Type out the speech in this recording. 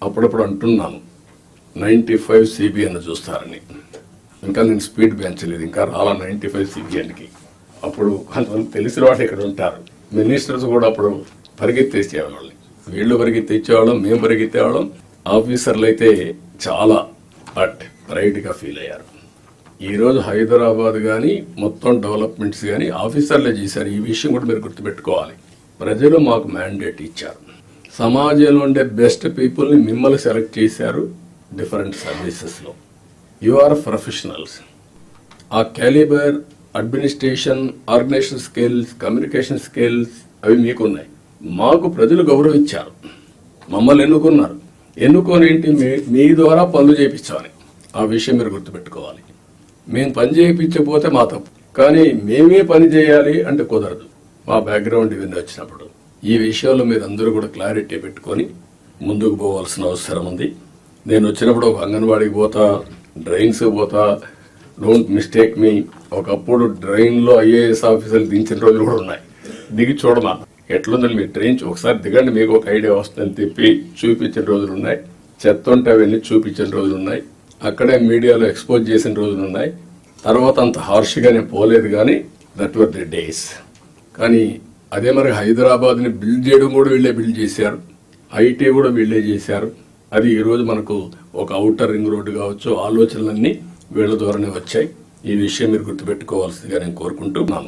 అప్పుడప్పుడు అంటున్నాను 95 CBN చూస్తారని. ఇంకా నేను స్పీడ్ పెంచలేదు, ఇంకా రాలా 95 CBNకి. అప్పుడు కొంతమంది తెలిసిన వాళ్ళు ఇక్కడ ఉంటారు, మినిస్టర్స్ కూడా అప్పుడు పరిగెత్తేసేవాళ్ళని. వీళ్ళు పరిగెత్తేసేవాళ్ళం, మేము పరిగెత్తేవాళ్ళం. ఆఫీసర్లు అయితే చాలా ప్రైడ్గా ఫీల్ అయ్యారు. ఈరోజు హైదరాబాద్ కానీ మొత్తం డెవలప్మెంట్స్ కానీ ఆఫీసర్లే చేశారు. ఈ విషయం కూడా మీరు గుర్తుపెట్టుకోవాలి. ప్రజలు మాకు మ్యాండేట్ ఇచ్చారు. సమాజంలో ఉండే బెస్ట్ పీపుల్ని మిమ్మల్ని సెలెక్ట్ చేశారు డిఫరెంట్ సర్వీసెస్లో. You are professionals. ఆ calibre, administration, organisation skills, communication skills అవి మీకున్నాయి. మాకు ప్రజలు గౌరవించారు, మమ్మల్ని ఎన్నుకున్నారు. ఎన్నుకొని ఏంటి, మీ ద్వారా పనులు చేయించాలి. ఆ విషయం మీరు గుర్తుపెట్టుకోవాలి. మేము పని చేయించకపోతే మా తప్పు, కానీ మేమే పని చేయాలి అంటే కుదరదు. మా బ్యాక్గ్రౌండ్ ఇవన్నీ వచ్చినప్పుడు ఈ విషయంలో మీరు అందరూ కూడా క్లారిటీ పెట్టుకొని ముందుకు పోవాల్సిన అవసరం ఉంది. నేను వచ్చినప్పుడు ఒక అంగన్వాడీకి పోతా, డ్రైన్స్ పోతా, డోంట్ మిస్టేక్ మీ. ఒకప్పుడు డ్రైన్లో IAS ఆఫీసర్లు దించిన రోజులు కూడా ఉన్నాయి. దిగి చూడమా ఎట్లుందని మీరు ట్రైన్ ఒకసారి దిగండి, మీకు ఒక ఐడియా వస్తుందని తిప్పి చూపించిన రోజులు ఉన్నాయి. చెత్త ఉంటే అవన్నీ చూపించిన రోజులు ఉన్నాయి. అక్కడే మీడియాలో ఎక్స్పోజ్ చేసిన రోజులు ఉన్నాయి. తర్వాత అంత హార్ష్గా నేను పోలేదు, కానీ దట్ వర్ ది డేస్. కానీ అదే మరి హైదరాబాద్ని బిల్డ్ చేయడం కూడా వీళ్ళే బిల్డ్ చేశారు, IT కూడా వీళ్ళే చేశారు. అది ఈరోజు మనకు ఒక ఔటర్ రింగ్ రోడ్డు కావచ్చు, ఆలోచనలన్నీ వీళ్ళ ద్వారానే వచ్చాయి. ఈ విషయం మీరు గుర్తుపెట్టుకోవాల్సిందిగా నేను కోరుకుంటున్నాను.